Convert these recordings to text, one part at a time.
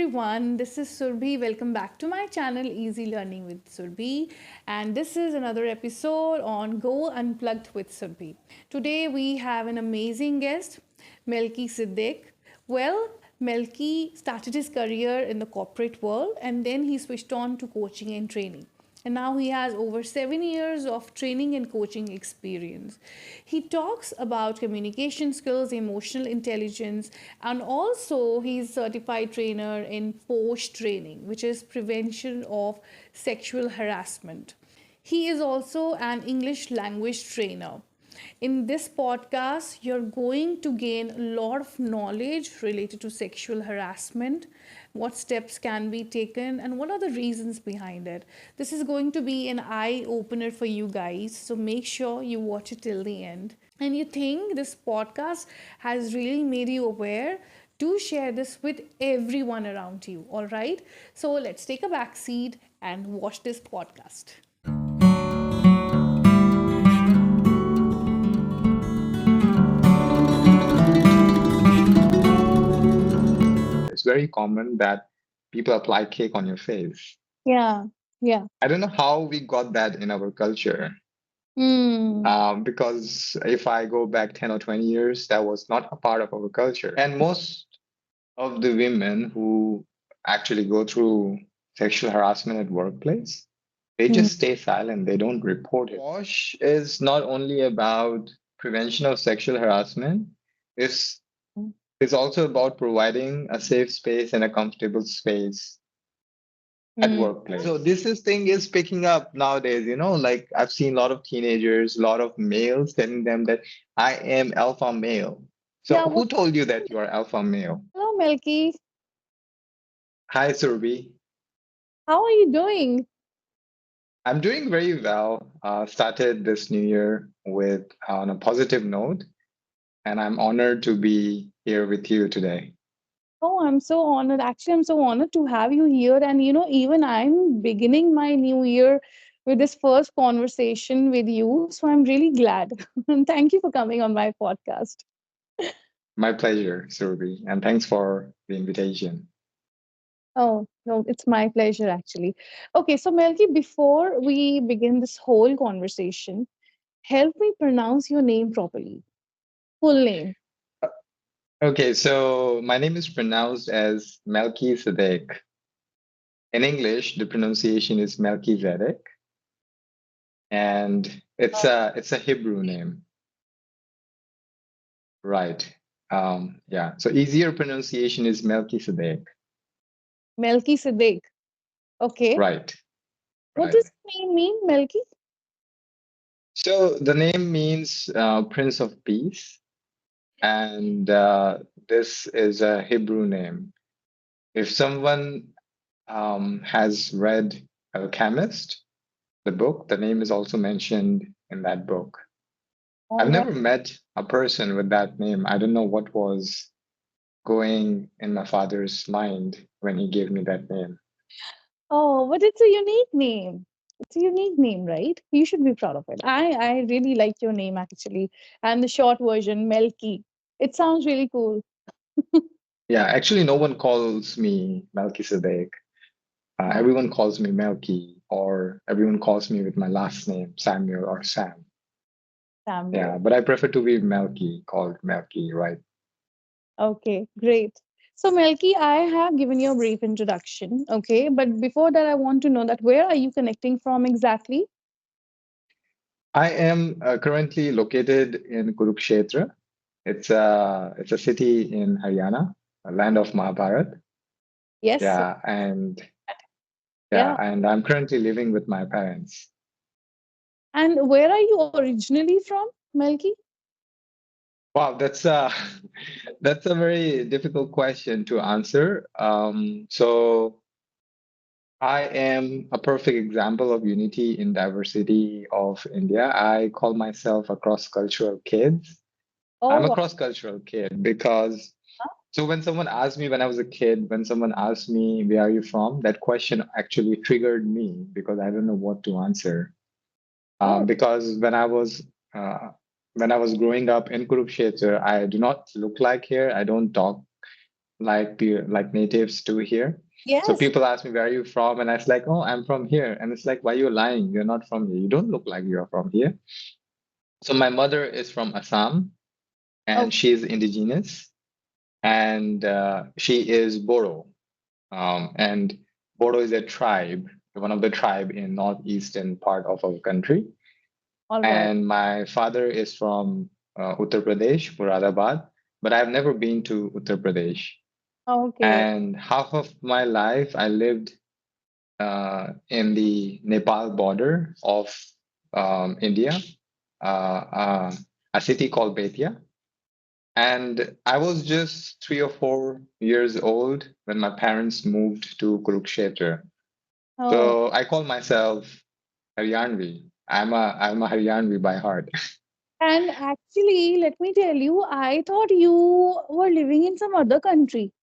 everyone. This is Surbhi. Welcome back to my channel, Easy Learning with Surbhi. And this is another episode on Go Unplugged with Surbhi. Today we have an amazing guest, Melchizedek. Well, Melchi started his career in the corporate world and then he switched on to coaching and training. And now he has over 7 years of training and coaching experience. He talks about communication skills, emotional intelligence, and also he's certified trainer in Posh training, which is prevention of sexual harassment. He is also an English language trainer. In this podcast, you're going to gain a lot of knowledge related to sexual harassment, what steps can be taken, and what are the reasons behind it. This is going to be an eye opener for you guys, so make sure you watch it till the end. And you think this podcast has really made you aware, do share this with everyone around you, all right? So let's take a back seat and watch this podcast. It's very common that people apply cake on your face. Yeah, yeah. I don't know how we got that in our culture. Hmm. Because if I go back 10 or 20 years, that was not a part of our culture. And most of the women who actually go through sexual harassment at workplace, they Hmm. just stay silent. They don't report it. Posh is not only about prevention of sexual harassment, it's, it's also about providing a safe space and a comfortable space at Hmm. workplace. So this thing is picking up nowadays, like I've seen a lot of teenagers, a lot of males telling them that I am alpha male. So Yeah, who told you that you are alpha male? hello, Melky. Hi, Surbhi. How are you doing? I'm doing very well. Started this new year with on a positive note, and I'm honored to be here with you today. Oh, I'm so honored. Actually, I'm so honored to have you here. And even I'm beginning my new year with this first conversation with you. So I'm really glad. And thank you for coming on my podcast. My pleasure, Surbhi, and thanks for the invitation. Oh, no, it's my pleasure, actually. Okay, so Melky, before we begin this whole conversation, help me pronounce your name properly. Full name. Okay, so my name is pronounced as Melchizedek. In English, the pronunciation is Melchizedek, and it's a Hebrew name, right? Yeah. So easier pronunciation is Melchizedek, Melchizedek. Okay. right? What Right. does the name mean, Melky? So the name means Prince of Peace, and this is a Hebrew name. If someone has read Alchemist, the book, the name is also mentioned in that book. I've All right. never met a person with that name. I don't know what was going in my father's mind when he gave me that name. Oh, but it's a unique name. It's a unique name, right? You should be proud of it. I really like your name actually, and the short version, Melky. It sounds really cool. Yeah, actually, no one calls me Melchizedek. Uh, Everyone calls me Melchi, or everyone calls me with my last name, Samuel or Sam. Yeah, Samuel. but I prefer to be Melchi, called Melchi, right? Okay, great. So, Melky, I have given you a brief introduction. Okay, but before that, I want to know that where are you connecting from exactly? I am currently located in Kurukshetra. It's a city in Haryana, a land of Mahabharat. Yes. Yeah, and yeah, Yeah. and I'm currently living with my parents. And where are you originally from, Melky? Wow, that's that's a very difficult question to answer. So I am a perfect example of unity in diversity of India. I call myself a cross-cultural kid. I'm Oh, a wow. cross-cultural kid because so when someone asked me when I was a kid, when someone asked me where are you from, that question actually triggered me because I don't know what to answer. Oh, Because uh, when I was growing up in Kurukshetra, I do not look like here. I don't talk like natives do here. So Yes. people ask me, where are you from? And I was like, oh, I'm from here. And it's like, why are you lying? You're not from here. You don't look like you're from here. So my mother is from Assam and Okay. she is indigenous and she is Bodo. And Bodo is a tribe, one of the tribe in northeastern part of our country. All right. And my father is from Uttar Pradesh, Muradabad, but I've never been to Uttar Pradesh. Okay. And half of my life, I lived in the Nepal border of India, a city called Betia. And I was just 3 or 4 years old when my parents moved to Kurukshetra. Oh. So I call myself Haryanvi. I'm a Haryanvi by heart. And actually, let me tell you, I thought you were living in some other country.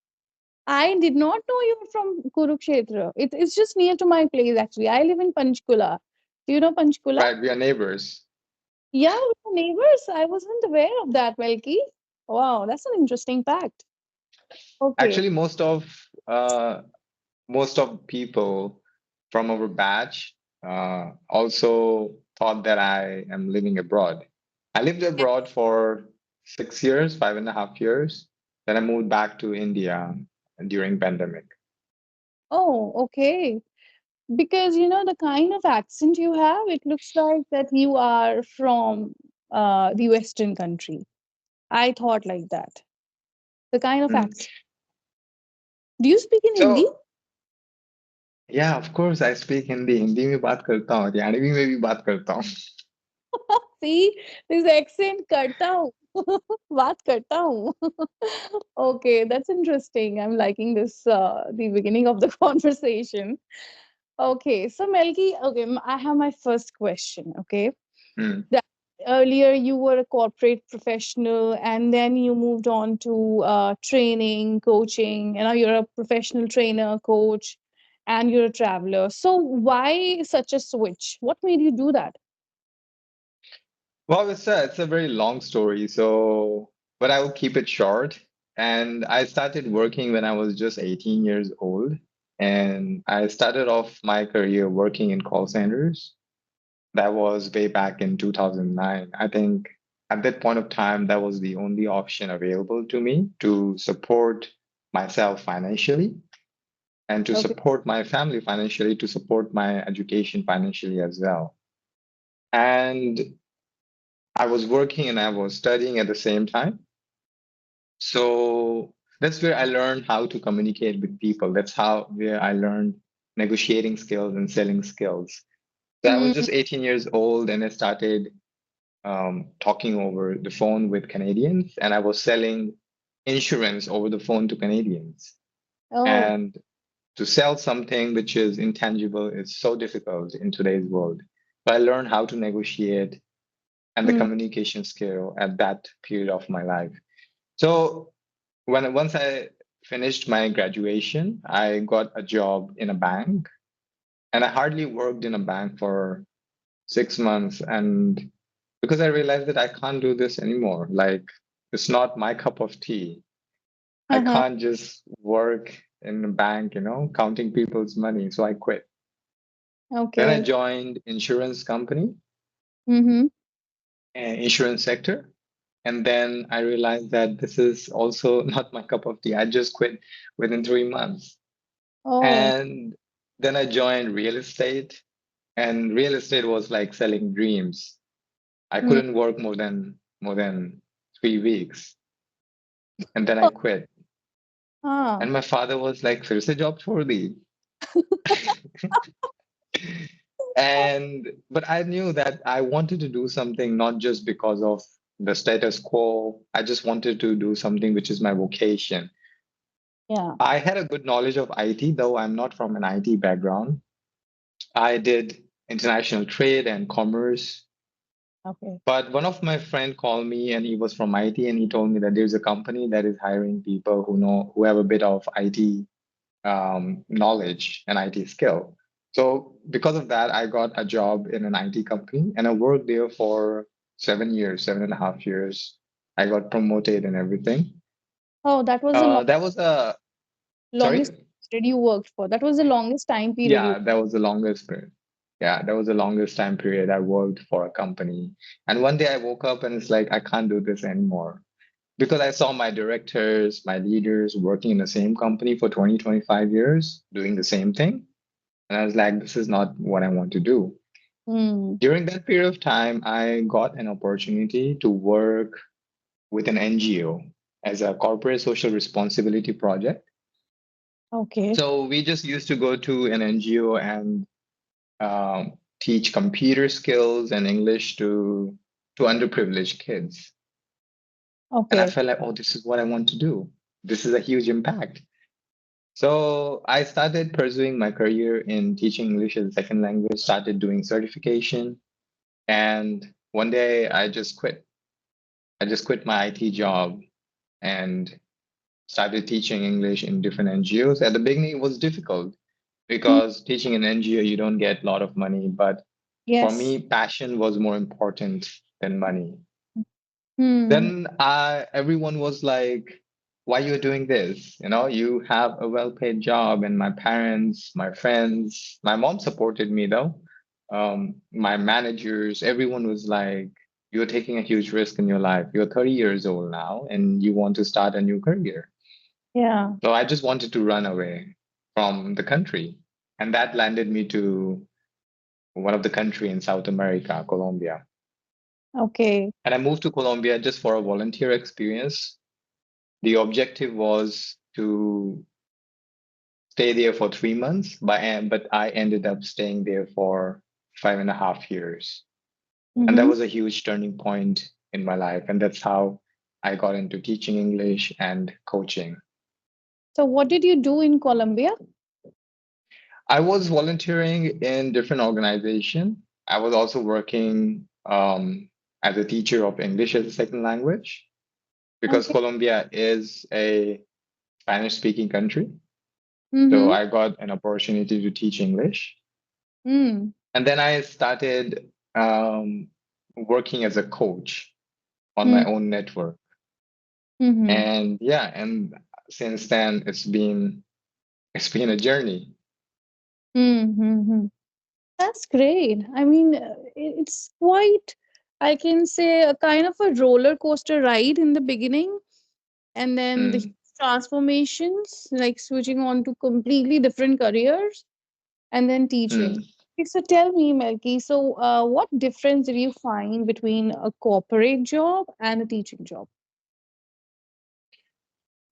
I did not know you were from Kurukshetra. It's just near to my place, actually. I live in Panchkula. Do you know Panchkula? Right, we are neighbors. Yeah, we're neighbors. I wasn't aware of that, Melki. Wow, that's an interesting fact. Okay. Actually, most of people from our batch also thought that I am living abroad. I lived abroad for 6 years, 5.5 years. Then I moved back to India during pandemic. Oh, okay. Because the kind of accent you have, it looks like that you are from the Western country. I thought like that. The kind of Mm. accent. Do you speak in Hindi? So yeah, of course I speak Hindi. Hindi में बात करता हूँ, हरियाणवी में भी बात करता हूँ. See, this accent करता हूँ. बात करता हूँ. Okay, that's interesting. I'm liking this, the beginning of the conversation. Okay, so Melki, okay, I have my first question. Okay, Mm. that earlier you were a corporate professional and then you moved on to training, coaching, and now you're a professional trainer, coach, and you're a traveler. So why such a switch? What made you do that? Well, it's a very long story, so but I will keep it short. And I started working when I was just 18 years old, and I started off my career working in call centers. That was way back in 2009. I think at that point of time, that was the only option available to me to support myself financially and to Okay. support my family financially, to support my education financially as well. And I was working and I was studying at the same time. So that's where I learned how to communicate with people. That's how where I learned negotiating skills and selling skills. So I was Mm. just 18 years old and I started talking over the phone with Canadians, and I was selling insurance over the phone to Canadians. Oh. And to sell something which is intangible is so difficult in today's world. So I learned how to negotiate and the Mm. communication skill at that period of my life. So once I finished my graduation, I got a job in a bank, and I hardly worked in a bank for 6 months. And because I realized that I can't do this anymore, like it's not my cup of tea. I Uh-huh. can't just work in a bank, counting people's money. So I quit. Then I Okay. joined insurance company, Mm-hmm. insurance sector. And then I realized that this is also not my cup of tea. I just quit within 3 months. Oh. And then I joined real estate, and real estate was like selling dreams. I Mm. couldn't work more than 3 weeks, and then I quit. Ah. And my father was like, "फिर से job छोड़ दी." And but I knew that I wanted to do something not just because of the status quo. I just wanted to do something which is my vocation. Yeah. I had a good knowledge of IT, though I'm not from an IT background. I did international trade and commerce. Okay. But one of my friend called me and he was from IT and he told me that there's a company that is hiring people who have a bit of IT knowledge and IT skill. So because of that, I got a job in an IT company and I worked there for 7 years, 7.5 years. I got promoted and everything. Oh, that was the That was a longest sorry. period you worked for. That was the longest time period you. Yeah, that was the longest period. Yeah, that was the longest time period I worked for a company. And one day I woke up and it's like I can't do this anymore because I saw my directors, my leaders working in the same company for 20, 25 years, doing the same thing. And I was like, this is not what I want to do. Hmm. During that period of time, I got an opportunity to work with an NGO as a corporate social responsibility project. Okay. So we just used to go to an NGO and teach computer skills and English to underprivileged kids. And I Okay. felt like, oh, this is what I want to do. This is a huge impact. So I started pursuing my career in teaching English as a second language, started doing certification. And one day I just quit. I just quit my IT job and started teaching English in different NGOs. At the beginning, it was difficult Hmm. because teaching in NGO, you don't get a lot of money. But for Yes. me, passion was more important than money. Hmm. Then everyone was like, why you doing this? You know, you have a well-paid job. And my parents, my friends, my mom supported me though. My managers, everyone was like, you're taking a huge risk in your life. You're 30 years old now and you want to start a new career. Yeah. So I just wanted to run away from the country. And that landed me to one of the country in South America, Colombia. Okay. And I moved to Colombia just for a volunteer experience. The objective was to stay there for 3 months, but I ended up staying there for 5.5 years. And that Mm-hmm. was a huge turning point in my life. And that's how I got into teaching English and coaching. So, what did you do in Colombia? I was volunteering in different organizations. I was also working as a teacher of English as a second language because Okay. Colombia is a Spanish speaking country. So Mm-hmm. I got an opportunity to teach English. Mm. And then I started working as a coach on my Mm. own network. Mm-hmm. And yeah, and since then it's been a journey. Mm-hmm. That's great. I mean, it's quite, I can say, a kind of a roller coaster ride in the beginning, and then the Mm, transformations, like switching on to completely different careers, and then mm. teaching. Okay, so tell me, Melki, so what difference did you find between a corporate job and a teaching job?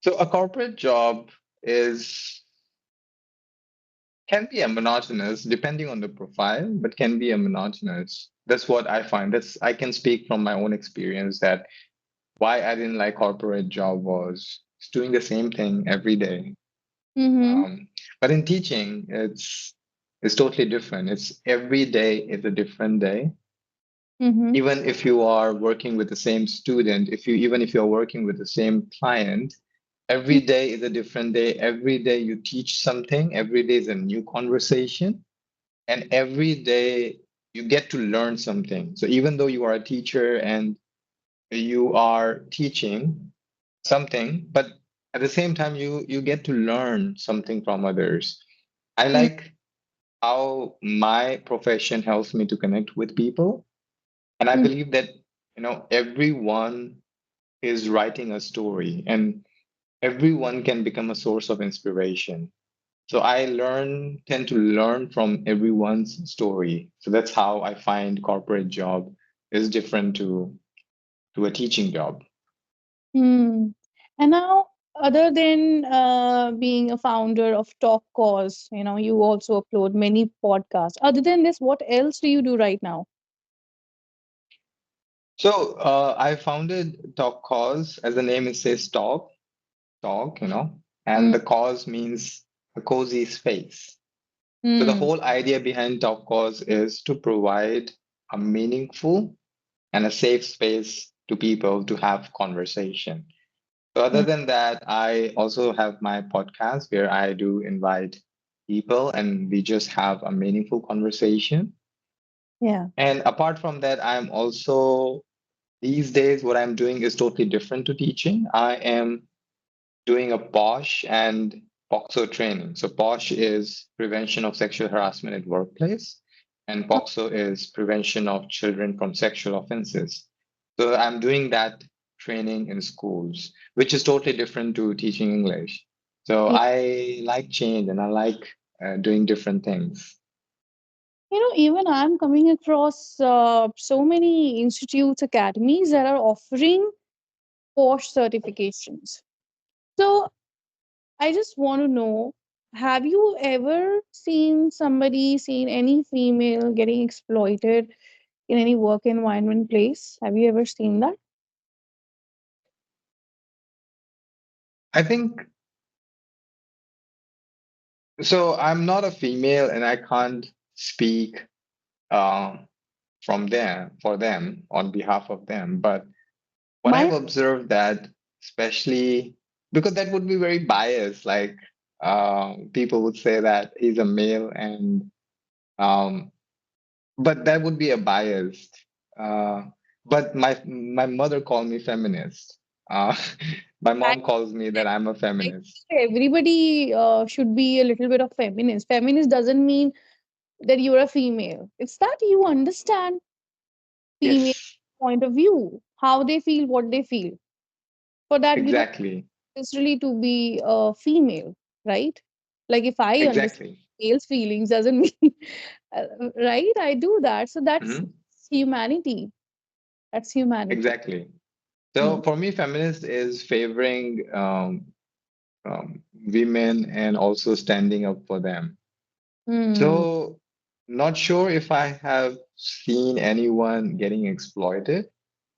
So a corporate job is can be a monotonous depending on the profile, but can be a monotonous. That's what I find. That's I can speak from my own experience that why I didn't like corporate job was it's doing the same thing every day. Mm-hmm. But in teaching, it's totally different. It's every day is a different day. Mm-hmm. Even if you are working with the same student, if you're working with the same client, every day is a different day. Every day you teach something. Every day is a new conversation, and every day you get to learn something. So even though you are a teacher and you are teaching something, but at the same time you get to learn something from others. I like how my profession helps me to connect with people. And I Mm-hmm. believe that, everyone is writing a story and everyone can become a source of inspiration. So tend to learn from everyone's story. So that's how I find corporate job is different to a teaching job. Hmm. And now, other than being a founder of TalkCoz, you also upload many podcasts. Other than this, what else do you do right now? So I founded TalkCoz, as the name it says, talk, and Mm, the cause means a cozy space. So the mm, whole idea behind TalkCoz is to provide a meaningful and a safe space to people to have conversation. So other mm, than that, I also have my podcast where I do invite people and we just have a meaningful conversation. yeah. And apart from that, I'm also these days what I'm doing is totally different to teaching. I am doing a Posh and POXO training. So Posh is prevention of sexual harassment at workplace, and POXO is prevention of children from sexual offenses. So I'm doing that training in schools, which is totally different to teaching English. So Yeah. I like change and I like doing different things. Even I'm coming across so many institutes, academies that are offering Posh certifications. So I just want to know, have you ever seen any female getting exploited in any work environment place? Have you ever seen that? I think so. I'm not a female and I can't speak um, from them for them on behalf of them. But what My I've observed that, especially because that would be very biased, like people would say that he's a male, and um, but that would be a biased. Uh, but my mother called me feminist. Uh, my I mom calls me that I'm a I feminist. feel everybody should be a little bit of feminist. Feminist doesn't mean that you're a female. It's that you understand female Yes, point of view, how they feel, what they feel. For that, you don't exactly, necessarily to be a female, right? Like if I understand exactly. male's feelings doesn't mean right. I do that, so that's Mhm, humanity. That's humanity. exactly. Hmm. So for me, feminist is favoring women and also standing up for them. Hmm. So, not sure if I have seen anyone getting exploited,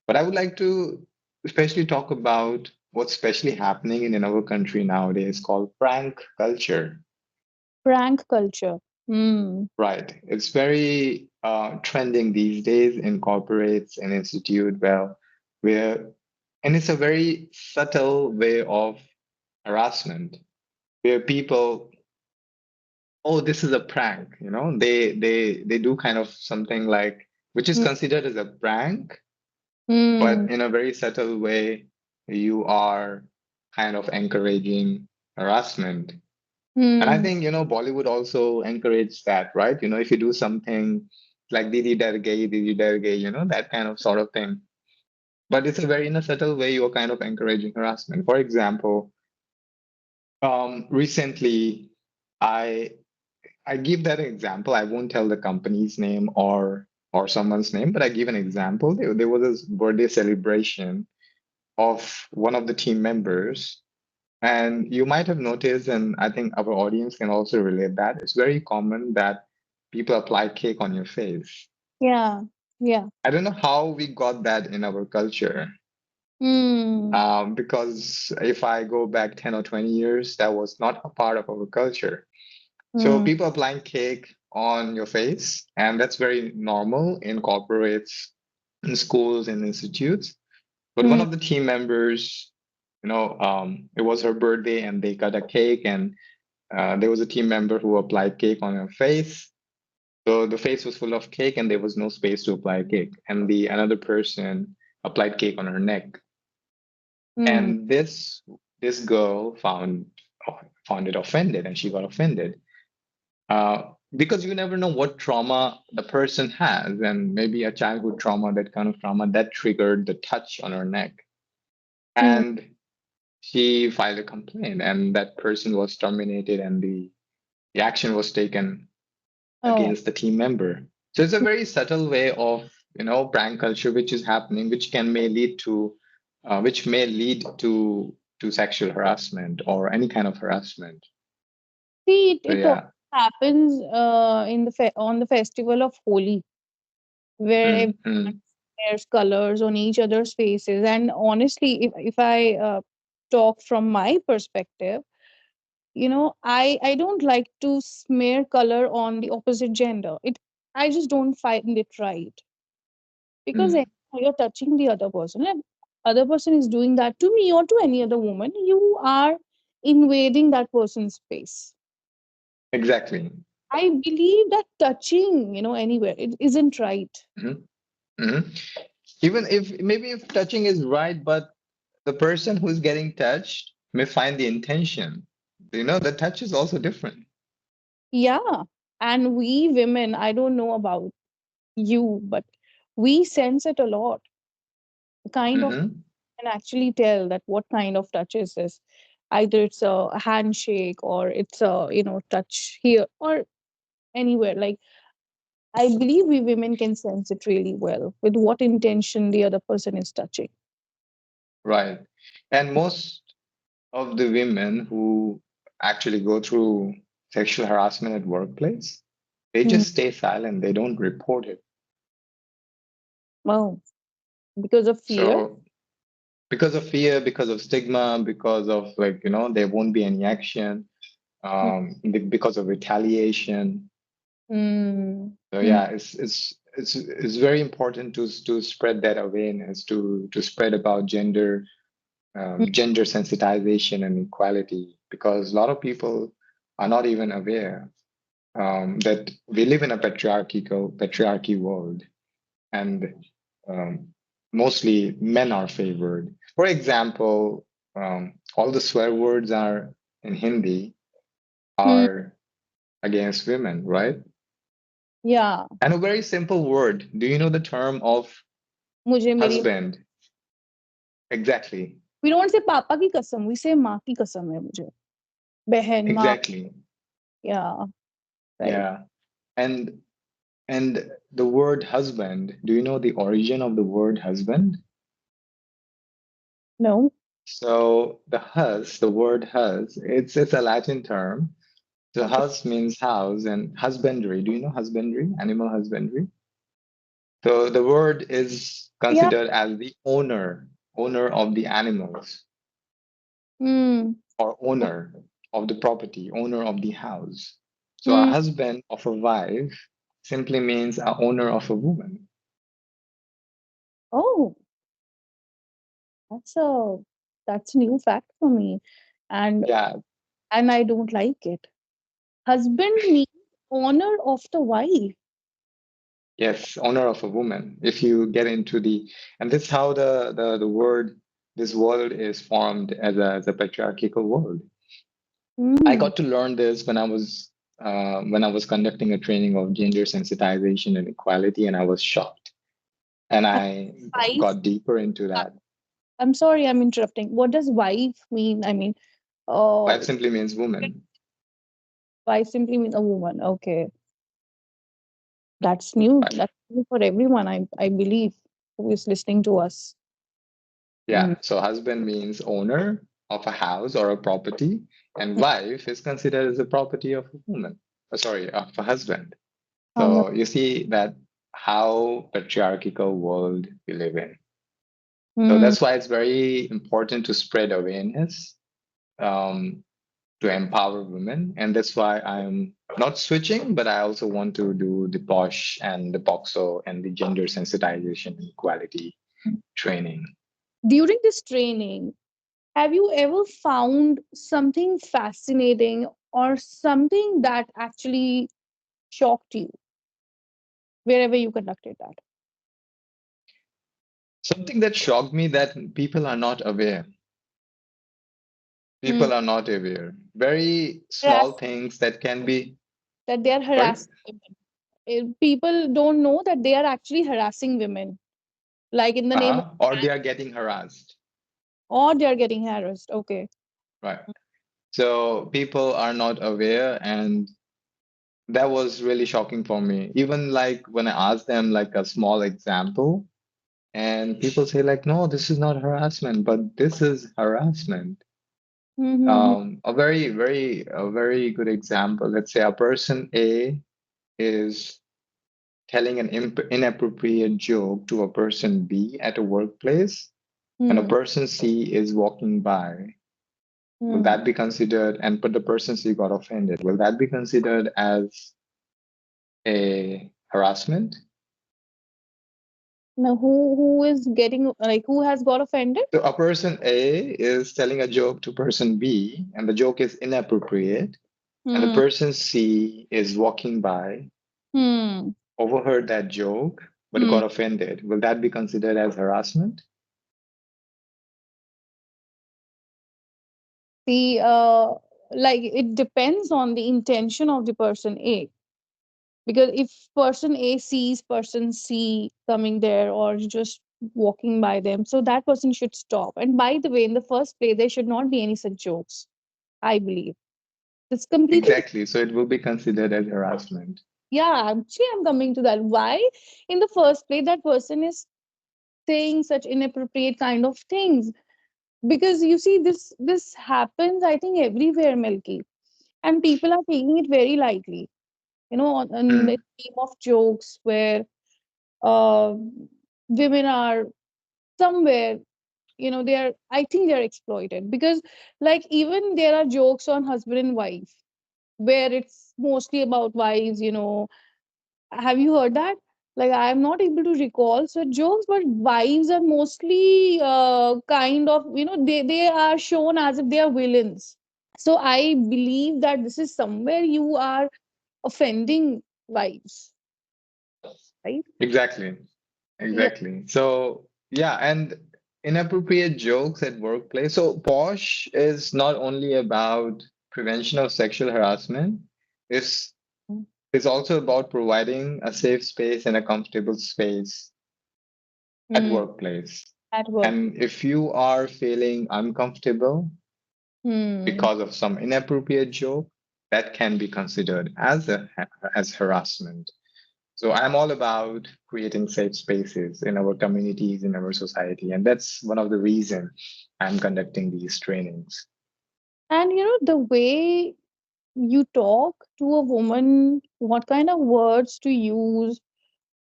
but I would like to especially talk about what's especially happening in our country nowadays called prank culture. Prank culture. Hmm. Right. It's very trending these days in corporates and institute where, and it's a very subtle way of harassment where people, oh, this is a prank, they do kind of something like which is Hmm. considered as a prank, Hmm. but in a very subtle way you are kind of encouraging harassment. And I Hmm. think Bollywood also encourage that, right? If you do something like didi dar gay, that kind of sort of thing, but it's a very in a subtle way you're kind of encouraging harassment. For example, recently I I give that example. I won't tell the company's name or someone's name, but I give an example. There was this birthday celebration of one of the team members, and you might have noticed, and I think our audience can also relate that it's very common that people apply cake on your face. Yeah. Yeah. I don't know how we got that in our culture, Hmm. because if I go back 10 or 20 years, that was not a part of our culture. So Hmm. people applying cake on your face, and that's very normal in corporates, in schools and institutes. But one Hmm. of the team members, it was her birthday and they cut a cake, and there was a team member who applied cake on her face. So the face was full of cake and there was no space to apply cake. And the another person applied cake on her neck. Hmm. And this girl found it offended and she got offended. Because you never know what trauma the person has, and maybe a childhood trauma, that kind of trauma that triggered the touch on her neck. Hmm. And she filed a complaint, and that person was terminated, and the action was taken Oh. against the team member. So it's a very subtle way of prank culture which is happening, which may lead to sexual harassment or any kind of harassment. See, So it all yeah. happens in the on the festival of Holi, where Mm, everyone mm, wears colors on each other's faces. And honestly, if I talk from my perspective, I don't like to smear color on the opposite gender. I just don't find it right, because mm. anyhow you're touching the other person, and other person is doing that to me or to any other woman. You are invading that person's space. Exactly. I believe that touching, anywhere, it isn't right. Mhm, mhm. Even if maybe if touching is right, but the person who's getting touched may find the intention. The touch is also different. Yeah. And we women, I don't know about you, but we sense it a lot. Kind of Hmm. can actually tell that what kind of touch is this. Either it's a handshake or it's a, touch here or anywhere. Like, I believe we women can sense it really well with what intention the other person is touching. Right. And most of the women who actually go through sexual harassment at workplace, they Hmm. just stay silent. They don't report it. Wow. Because of fear? So because of fear, because of stigma, because of there won't be any action, because of retaliation. Hmm. So Hmm. yeah, it's very important to spread that awareness, to spread about gender sensitization and equality, because a lot of people are not even aware that we live in a patriarchy world, and um, mostly men are favored. For example, all the swear words are in Hindi Hmm. are against women, right? Yeah. And a very simple word. Do you know the term of मुझे मेरी husband? Exactly, We don't say पापा की कसम, we say माँ की कसम है मुझे. बहन, माँ. exactly. Yeah, right. Yeah. And the word husband, do you know the origin of the word husband? No. So the word hus, it's a Latin term. So Okay. hus means house, and husbandry. Do you know husbandry? Animal husbandry. So the word is Yeah. considered as the owner of the animals, Hmm. or owner of the property, owner of the house. So a Hmm. husband of a wife simply means a owner of a woman. Oh, that's a that's a new fact for me, and Yeah, and I don't like it. Husband means honor of the wife. yes, owner of a woman. If you get into and this is how this world is formed as a patriarchal world. I Hmm. got to learn this when I was conducting a training of gender sensitization and equality, and I was shocked. And And I wife. got deeper into uh, that. I'm sorry, I'm interrupting. What does wife mean? I mean, uh, Wife simply means woman. wife simply means a woman. Okay, that's new. Right. That's new for everyone. I believe who is listening to us. Yeah. Hmm. So husband means owner of a house or a property, and wife is considered as a property of a woman. Sorry, of a husband. Uh, So you see that how patriarchal world we live in. So hmm. that's why it's very important to spread awareness, um, to empower women, and that's why I'm not switching, but I also want to do the Posh and the POXO and the gender sensitization and equality training. During this training, have you ever found something fascinating or something that actually shocked you wherever you conducted that? Something that shocked me that people are not aware. Hmm. People are not aware. Very small Harass things that can be, that they are sorry, harassing women. People don't know that they are actually harassing women, like in the name of or man, they are getting harassed, or they are getting harassed. Okay. right? So people are not aware, and that was really shocking for me. Even like when I asked them like a small example, and people say like, no, this is not harassment, but this is harassment. Mm-hmm. A very good example. Let's say a person A is telling an inappropriate joke to a person B at a workplace, and a Hmm. person C is walking by. Will Hmm. that be considered? And but the person C got offended. Will that be considered as a harassment? Now, who is getting, like, who has got offended? So a person A is telling a joke to person B, and the joke is inappropriate, and the Hmm. person C is walking by, Hmm. overheard that joke, but Hmm. got offended. Will that be considered as harassment? See, like it depends on the intention of the person A. Because if person A sees person C coming there or just walking by them, so that person should stop. And by the way, in the first place, there should not be any such jokes, I believe. It's completely, Exactly. So it will be considered as harassment. yeah, actually, I'm coming to that. Why, in the first place, that person is saying such inappropriate kind of things? Because you see, this happens, I think, everywhere, Melky, and people are taking it very lightly. On the Mm, name of jokes where uh, women are somewhere, they are. I think they are exploited because, like, even there are jokes on husband and wife where it's mostly about wives. Have you heard that? Like, I'm not able to recall such jokes, but wives are mostly kind of, they are shown as if they are villains. So I believe that this is somewhere you are offending wives, right? exactly. Yeah. Exactly. So, yeah, and inappropriate jokes at workplace. So, Posh is not only about prevention of sexual harassment, it's, it's also about providing a safe space and a comfortable space at Mm, workplace. at work. And if you are feeling uncomfortable Hmm. because of some inappropriate joke, that can be considered as as harassment. So I'm all about creating safe spaces in our communities, in our society, and that's one of the reasons I'm conducting these trainings. And the way you talk to a woman, what kind of words to use,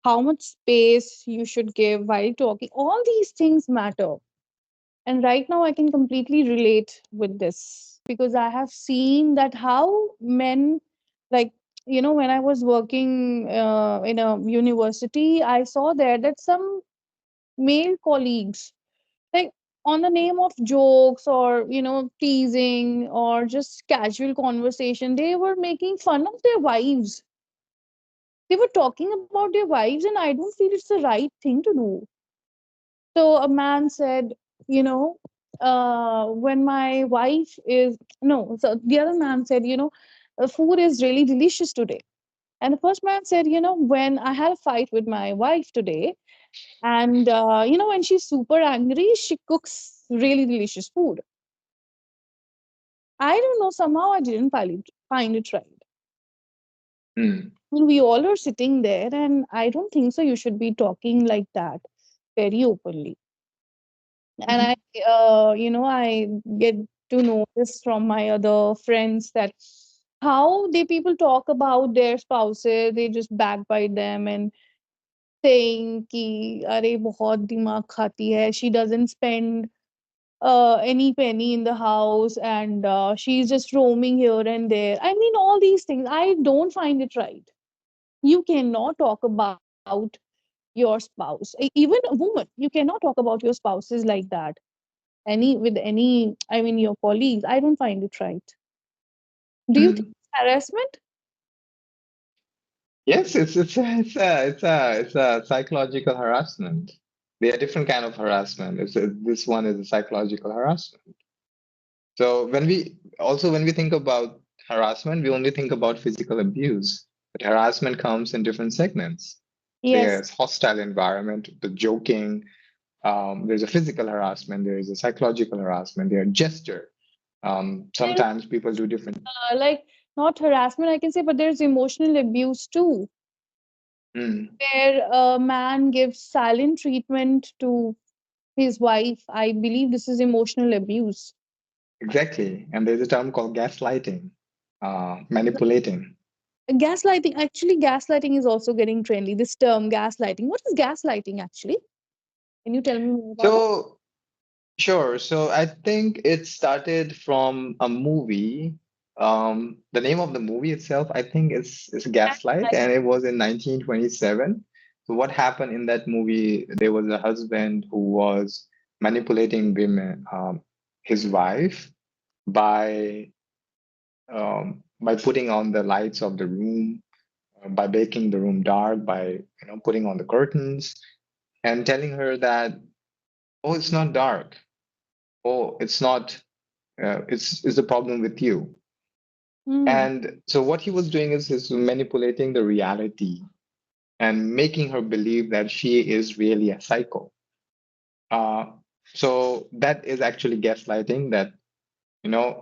how much space you should give while talking, all these things matter. And right now, I can completely relate with this because I have seen that how men, like, when I was working in a university, I saw there that some male colleagues, like, on the name of jokes or teasing or just casual conversation, they were making fun of their wives. They were talking about their wives, and I don't feel it's the right thing to do. So a man said, when my wife is, no, so the other man said, food is really delicious today. And the first man said, when I had a fight with my wife today, and when she's super angry, she cooks really delicious food. I don't know, somehow I didn't find it right. Mm, Well, we all are sitting there, and I don't think so. You should be talking like that very openly. And mhm. I get to know this from my other friends that how they people talk about their spouses, they just backbite them and saying ki, "Arey bahut dimag khati hai." She doesn't spend any penny in the house, and she's just roaming here and there. I mean, all these things. I don't find it right. You cannot talk about your spouse, even a woman. You cannot talk about your spouses like that. Any, I mean, your colleagues. I don't find it right. Do you think Mm. it's harassment? Yes, it's a psychological harassment. There are different kind of harassment. This one is a psychological harassment. So when we think about harassment, we only think about physical abuse, but harassment comes in different segments. Yes. There's hostile environment, the joking. There's a physical harassment. There is a psychological harassment. There are gesture. There's Sometimes people do different. like, not harassment, I can say, but there's emotional abuse too, Mm, where a man gives silent treatment to his wife. I believe this is emotional abuse. exactly. And there's a term called gaslighting, manipulating. Gaslighting, actually, gaslighting is also getting trendy. This term, gaslighting. What is gaslighting actually? Can you tell me more about it? So sure. So I think it started from a movie. The name of the movie itself, I think, is Gaslight, Gaslighting. and it was in 1927. So what happened in that movie? There was a husband who was manipulating women, his wife, by by putting on the lights of the room, by making the room dark, by putting on the curtains, and telling her that, oh, it's not dark. Oh, it's not. It's a problem with you. Mm. And so what he was doing is manipulating the reality and making her believe that she is really a psycho. Uh, so that is actually gaslighting, that,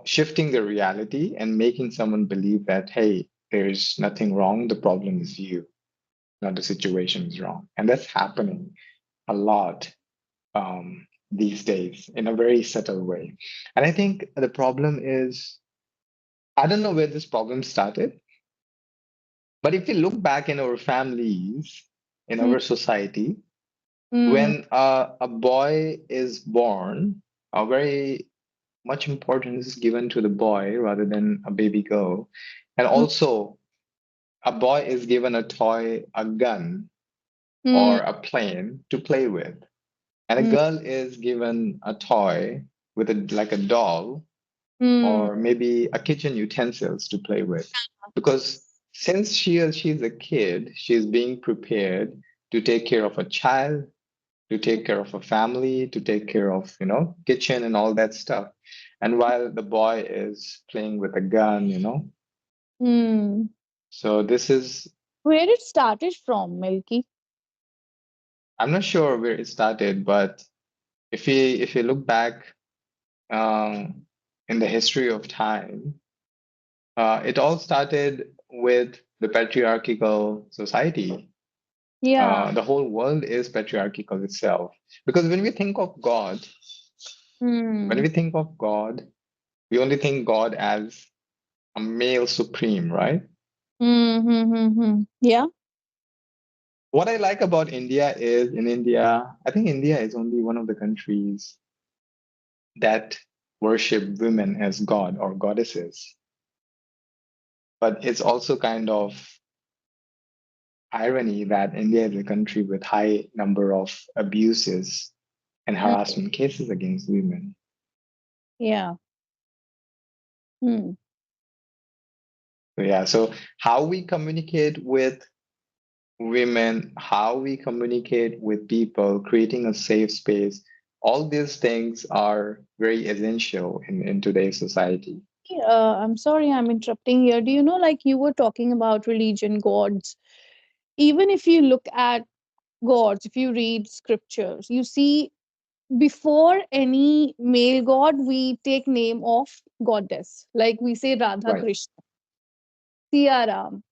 shifting the reality and making someone believe that, hey, there's nothing wrong. The problem is you, not the situation is wrong. And that's happening a lot these days in a very subtle way. And I think the problem is, I don't know where this problem started, but if you look back in our families, in Mm. our society, Mm. when a boy is born, a very much importance is given to the boy rather than a baby girl. And Mm. also, a boy is given a toy, a gun, Mm. or a plane to play with. And a Mm. girl is given a toy with like a doll Mm. or maybe a kitchen utensils to play with. Because since she's a kid, she's being prepared to take care of a child, to take care of a family, to take care of, kitchen and all that stuff. And while the boy is playing with a gun, Mm. so this is, Where it started from, Melky? I'm not sure where it started, but if you look back in the history of time, it all started with the patriarchal society. Yeah. The whole world is patriarchal itself. Because when Mm. we think of God, we only think God as a male supreme, right? Mm. Mm. Mm. Mm. Yeah. What I like about India is in India, I think India is only one of the countries that worship women as God or goddesses. But it's also kind of irony that India is a country with high number of abuses and Mm. harassment cases against women. Yeah. Mm. So yeah, so how we communicate with women, how we communicate with people, creating a safe space, all these things are very essential in today's society. I'm sorry, I'm interrupting here. Do you know, like you were talking about religion, gods? Even if you look at gods, if you read scriptures, you see before any male god, we take name of goddess. Like we say Radha Right, Krishna, Siya Ram,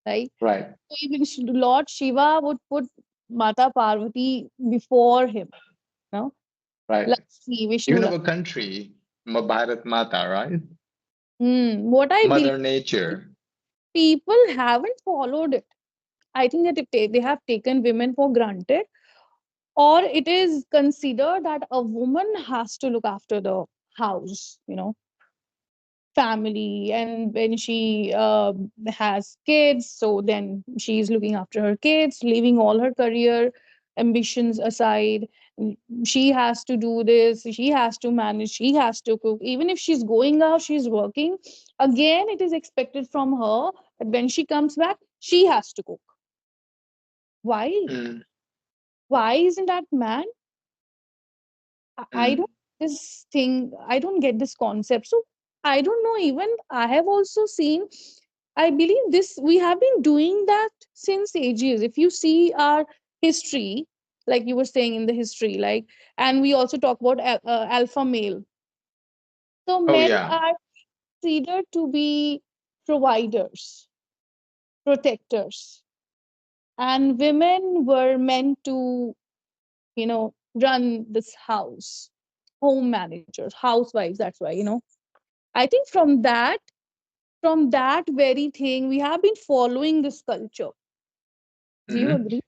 right? right, So even Lord Shiva would put Mata Parvati before him, no? right. Lakshmi, Vishnu. Even our country, Bharat Mata, right? What I believe, Mother Nature. people haven't followed it. I think that they have taken women for granted, or it is considered that a woman has to look after the house, family, and when she has kids, so then she's looking after her kids, leaving all her career ambitions aside. She has to do this, she has to manage, she has to cook. Even if she's going out, she's working, again it is expected from her that when she comes back, she has to cook. Why? Mm, Why isn't that man? I mm, don't this thing. I don't get this concept. So I don't know. Even I have also seen. I believe this. We have been doing that since ages. If you see our history, like you were saying in the history, like, and we also talk about alpha male. So oh men yeah. are considered to be providers, protectors, and women were meant to, run this house, home managers, housewives. That's why, I think from that very thing, we have been following this culture. Do you Mhm. agree?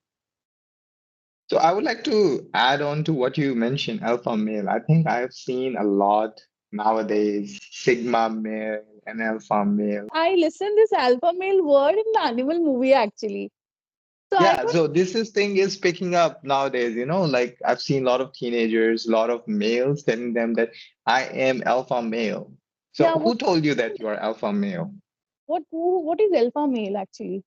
So I would like to add on to what you mentioned, alpha male. I think I've seen a lot nowadays, sigma male and alpha male. I listened this alpha male word in the animal movie actually. So I Yeah, thought, so this thing is picking up nowadays, like I've seen a lot of teenagers, a lot of males telling them that I am alpha male. So yeah, who told you that you are alpha male? what is alpha male actually?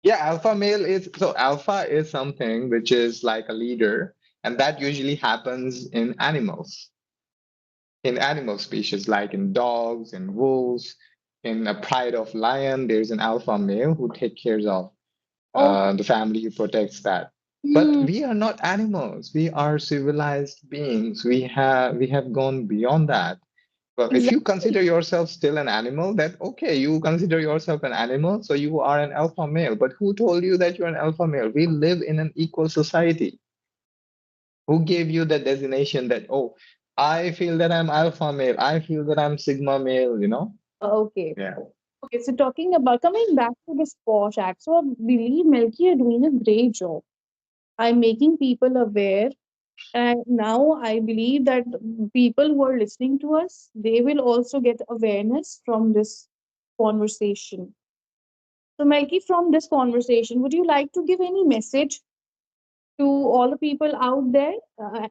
Yeah, alpha is something which is like a leader, and that usually happens in animals. in animal species, like in dogs and wolves. In a pride of lion, there's an alpha male who takes care of Okay. the family, who protects that. But Hmm. we are not animals. We are civilized beings. We have gone beyond that. Well, if you Exactly. consider yourself still an animal, that okay, you consider yourself an animal, so you are an alpha male. But who told you that you're an alpha male? We live in an equal society. Who gave you the designation that, oh, I feel that I'm alpha male, I feel that I'm sigma male, you know? Okay. Yeah. Okay. So talking about coming back to this Posh Act, so I believe Melchi are doing a great job. I'm making people aware. And now I believe that people who are listening to us, they will also get awareness from this conversation. So, Melky, from this conversation, would you like to give any message to all the people out there,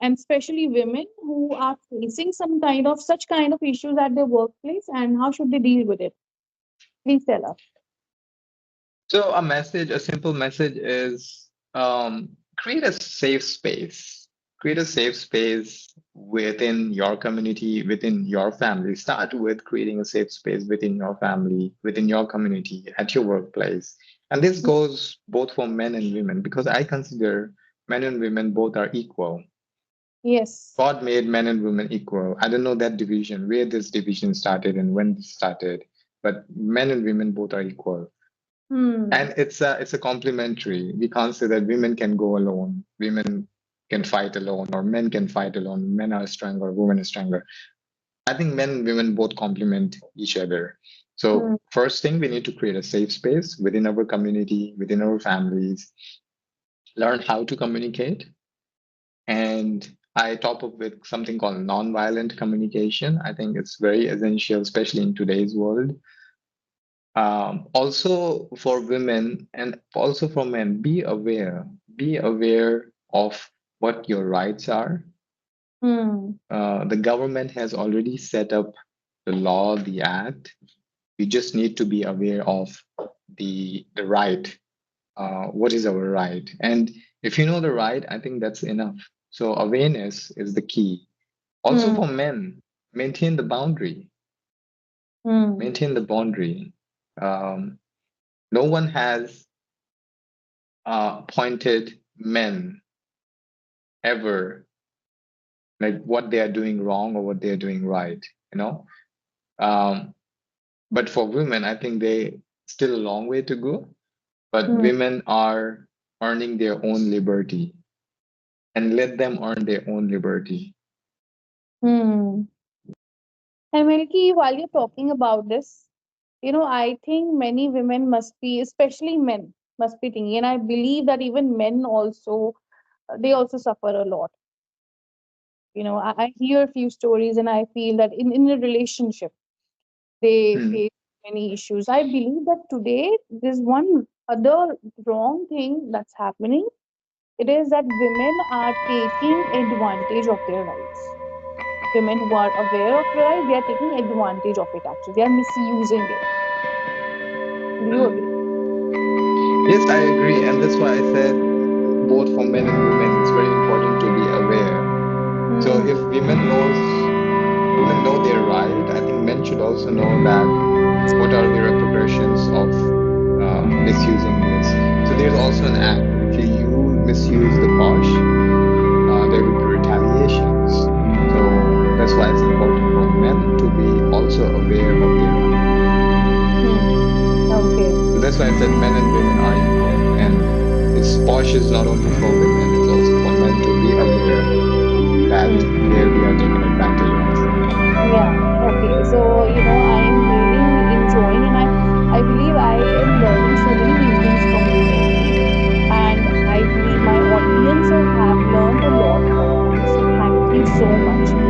and especially women who are facing some kind of such kind of issues at their workplace, and how should they deal with it? Please tell us. So a simple message is create a safe space. Create a safe space within your community, within your family. Start with creating a safe space within your family, within your community, at your workplace. And this goes both for men and women, because I consider men and women both are equal. Yes. God made men and women equal. I don't know that division, where this division started and when it started, but men and women both are equal. Hmm. And it's a complementary. We can't say that women can go alone, women can fight alone, or men can fight alone. Men are stronger, women are stronger. I think men and women both complement each other. Hmm. So first thing, we need to create a safe space within our community, within our families, learn how to communicate. And I top up with something called nonviolent communication. I think it's very essential, especially in today's world. Also for women and also for men, be aware of what your rights are. Hmm. The government has already set up the law, the act. You just need to be aware of the right. What is our right? And if you know the right, I think that's enough. So awareness is the key. Also Hmm. for men, maintain the boundary. Hmm. Maintain the boundary. Um, no one has pointed men ever, like what they are doing wrong or what they are doing right, you know. Um, but for women, I think they still a long way to go. But Hmm. women are earning their own liberty, and let them earn their own liberty. Hmm. And Melky, while you're talking about this, I think many women must be, especially men, must be thinking, and I believe that even men also, they also suffer a lot. I hear a few stories and I feel that in a relationship, they Hmm. face many issues. I believe that today there's one other wrong thing that's happening. It is that women are taking advantage of their rights. Women who are aware of their rights, they are taking advantage of it actually. They are misusing it. Do you agree? Hmm. Yes, I agree, and that's why I said both for men and women, it's very important to be aware. So Hmm. if women know their right, I think men should also know that what are the repercussions of misusing this. So there's also an act. If you misuse the posh, there will be retaliations. So that's why it's important for men to be also aware of their right. Hmm. Okay. So that's why I said men and women are equal. And it's posh is not only for women, it's also for men to be aware that Hmm. where we are taken advantage of. Yeah. Okay. So, I am really enjoying and I believe I am learning so many new things from you, Melky. And I believe my audience have learned a lot from you. So thank you so much.